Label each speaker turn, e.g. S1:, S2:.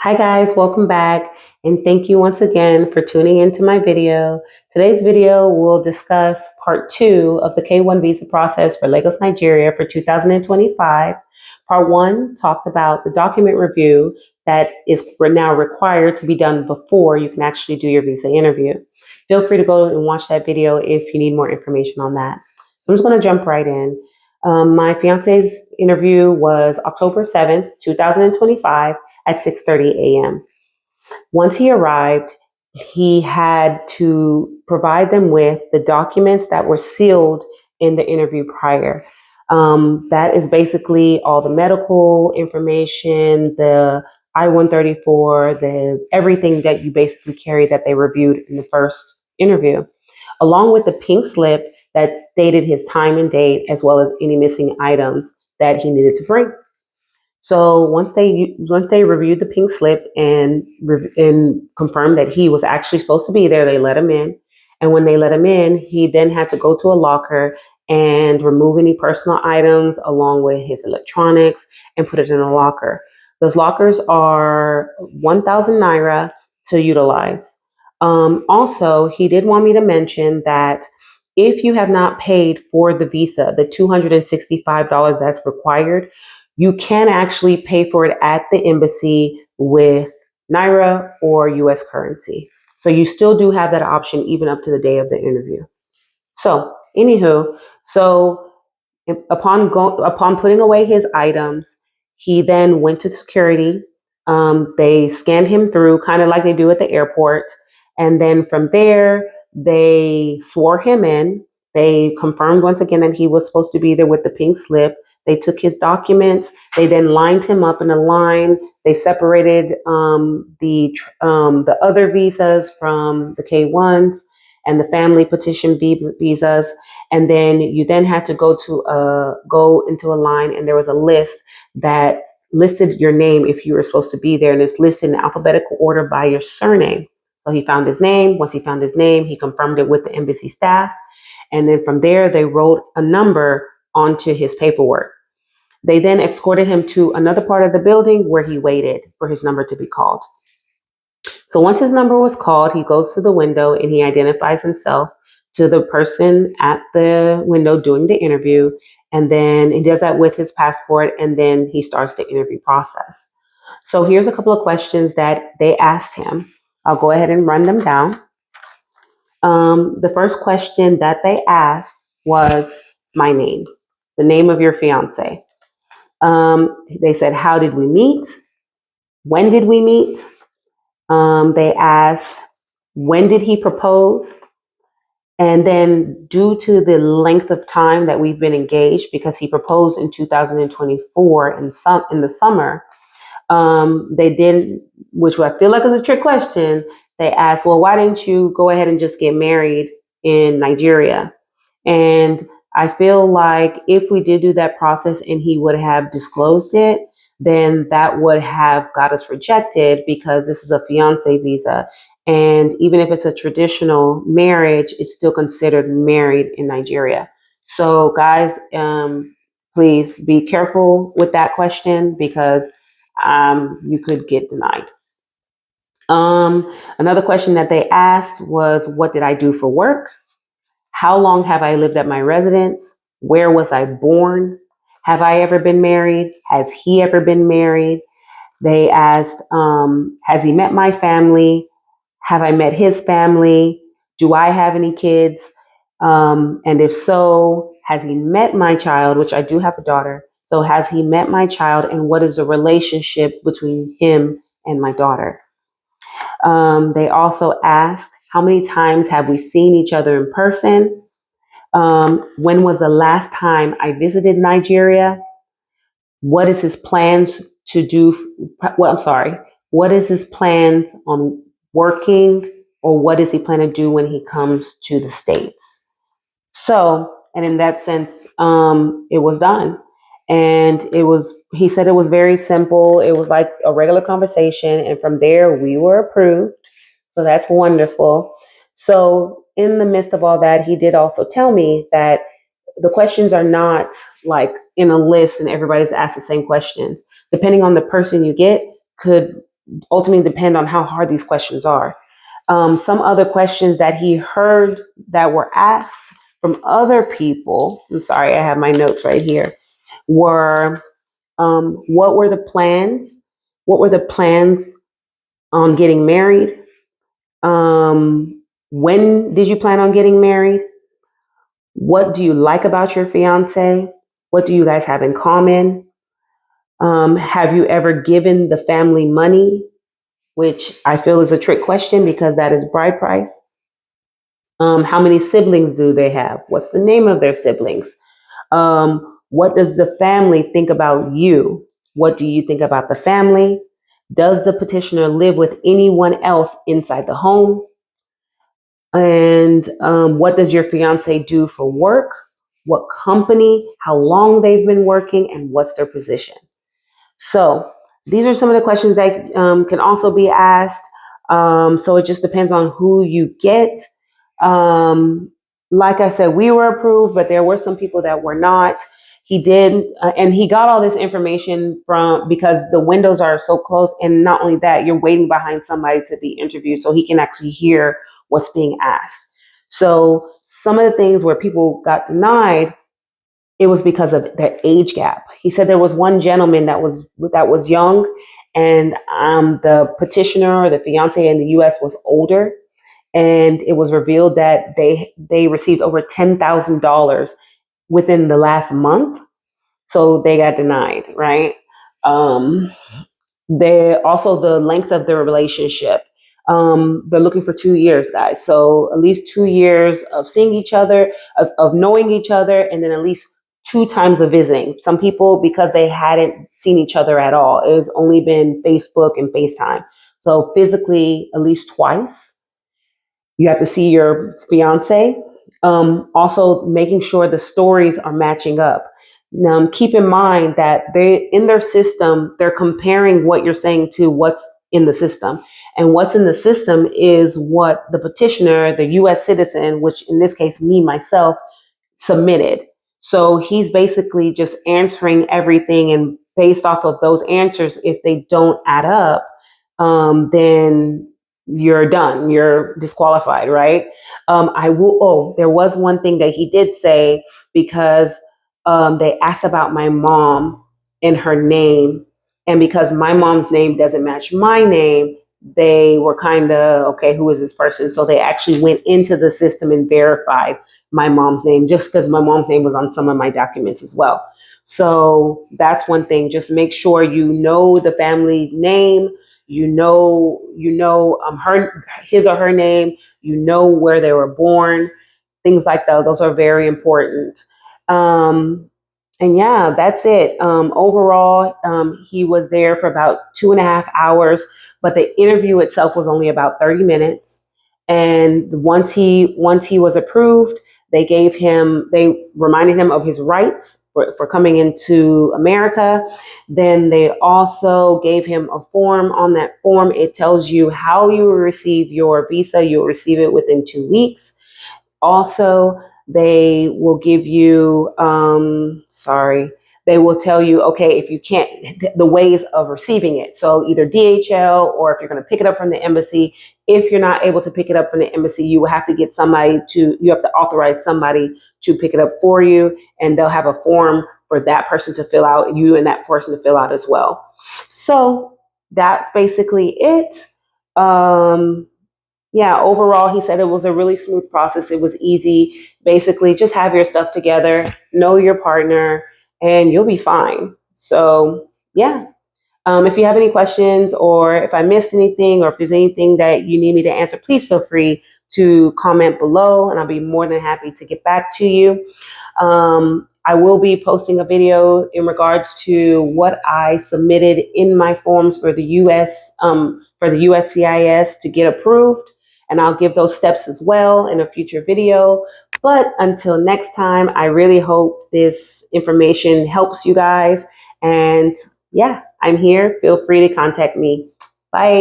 S1: Hi guys, welcome back and thank you once again for tuning into my video. Today's video will discuss part 2 of the K-1 visa process for Lagos, Nigeria for 2025. Part 1 talked about the document review that is now required to be done before you can actually do your visa interview. Feel free to go and watch that video if you need more information on that. So I'm just going to jump right in. My fiance's interview was October 7th, 2025 at 6:30 a.m. Once he arrived, he had to provide them with the documents that were sealed in the interview prior. That is basically all the medical information, the I-134, the everything that you basically carry that they reviewed in the first interview, along with the pink slip that stated his time and date, as well as any missing items that he needed to bring. So once they reviewed the pink slip and confirmed that he was actually supposed to be there, they let him in. And when they let him in, he then had to go to a locker and remove any personal items along with his electronics and put it in a locker. Those lockers are 1,000 naira to utilize. Also, he did want me to mention that if you have not paid for the visa, the $265 that's required, you can actually pay for it at the embassy with Naira or US currency. So you still do have that option even up to the day of the interview. So, anywho, so upon putting away his items, he then went to security. They scanned him through, kind of like they do at the airport. And then from there, they swore him in. They confirmed once again that he was supposed to be there with the pink slip. They took his documents. They then lined him up in a line. They separated the other visas from the K-1s and the family petition visas. And then you then had to go into a line, and there was a list that listed your name if you were supposed to be there, and it's listed in alphabetical order by your surname. So he found his name. Once he found his name, he confirmed it with the embassy staff. And then from there, they wrote a number onto his paperwork. They then escorted him to another part of the building where he waited for his number to be called. So once his number was called, he goes to the window and he identifies himself to the person at the window doing the interview. And then he does that with his passport, and then he starts the interview process. So here's a couple of questions that they asked him. I'll go ahead and run them down. The first question that they asked was my name, the name of your fiance. They said, how did we meet? When did we meet? They asked, when did he propose? And then due to the length of time that we've been engaged, because he proposed in 2024 in the summer, they didn't, which I feel like is a trick question. They asked, well, why didn't you go ahead and just get married in Nigeria? And I feel like if we did do that process and he would have disclosed it, then that would have got us rejected because this is a fiance visa. And even if it's a traditional marriage, it's still considered married in Nigeria. So guys, please be careful with that question because you could get denied. Another question that they asked was, what did I do for work? How long have I lived at my residence? Where was I born? Have I ever been married? Has he ever been married? They asked, has he met my family? Have I met his family? Do I have any kids? And if so, has he met my child, which I do have a daughter. So has he met my child, and what is the relationship between him and my daughter? They also asked, how many times have we seen each other in person? When was the last time I visited Nigeria? What is his plans to do? Well, I'm sorry. What is his plans on working, or what does he plan to do when he comes to the States? So, and in that sense, it was done. And he said it was very simple. It was like a regular conversation. And from there, we were approved. So that's wonderful. So, in the midst of all that, he did also tell me that the questions are not like in a list and everybody's asked the same questions. Depending on the person you get, could ultimately depend on how hard these questions are. Some other questions that he heard that were asked from other people, I'm sorry, I have my notes right here, were what were the plans? What were the plans on getting married? When did you plan on getting married? What do you like about your fiance? What do you guys have in common? Have you ever given the family money? Which I feel is a trick question because that is bride price. How many siblings do they have? What's the name of their siblings? What does the family think about you? What do you think about the family? Does the petitioner live with anyone else inside the home? And what does your fiance do for work? What company? How long they've been working? And what's their position? So these are some of the questions that can also be asked. So it just depends on who you get. Um, like I said, we were approved, but there were some people that were not. He did, and he got all this information from because the windows are so close. And not only that, you're waiting behind somebody to be interviewed so he can actually hear what's being asked. So some of the things where people got denied, it was because of the age gap. He said there was one gentleman that was young, and the petitioner or the fiance in the U.S. was older, and it was revealed that they received over $10,000 within the last month, so they got denied, right? Um, they also the length of the relationship. They're looking for 2 years, guys. So at least 2 years of seeing each other, of knowing each other, and then at least 2 times of visiting. Some people, because they hadn't seen each other at all, it's only been Facebook and FaceTime. So physically, at least twice. You have to see your fiance. Also, making sure the stories are matching up. Now, keep in mind that they, in their system, they're comparing what you're saying to what's in the system. And what's in the system is what the petitioner, the U.S. citizen, which in this case, me, myself, submitted. So he's basically just answering everything, and based off of those answers, if they don't add up, then you're done. You're disqualified, right? I will. Oh, there was one thing that he did say because they asked about my mom and her name, and because my mom's name doesn't match my name, they were kind of okay. Who is this person? So they actually went into the system and verified my mom's name, just because my mom's name was on some of my documents as well. So that's one thing. Just make sure you know the family name. Her, his or her name. You know where they were born. Things like that. Those are very important. Um, and yeah, that's it. Overall, he was there for about 2.5 hours, but the interview itself was only about 30 minutes. And once he was approved, they reminded him of his rights for coming into America. Then they also gave him a form. On that form, it tells you how you will receive your visa. You'll receive it within 2 weeks. Also, they will give you, they will tell you, okay, if you can't, the ways of receiving it. So either DHL, or if you're going to pick it up from the embassy. If you're not able to pick it up from the embassy, you will have to you have to authorize somebody to pick it up for you, and they'll have a form for that person to fill out, you and that person to fill out as well. So that's basically it. Yeah, overall, he said it was a really smooth process. It was easy. Basically, just have your stuff together, know your partner, and you'll be fine. So, yeah. If you have any questions, or if I missed anything, or if there's anything that you need me to answer, please feel free to comment below, and I'll be more than happy to get back to you. I will be posting a video in regards to what I submitted in my forms for the USCIS to get approved, and I'll give those steps as well in a future video. But until next time, I really hope this information helps you guys. And yeah, I'm here. Feel free to contact me. Bye.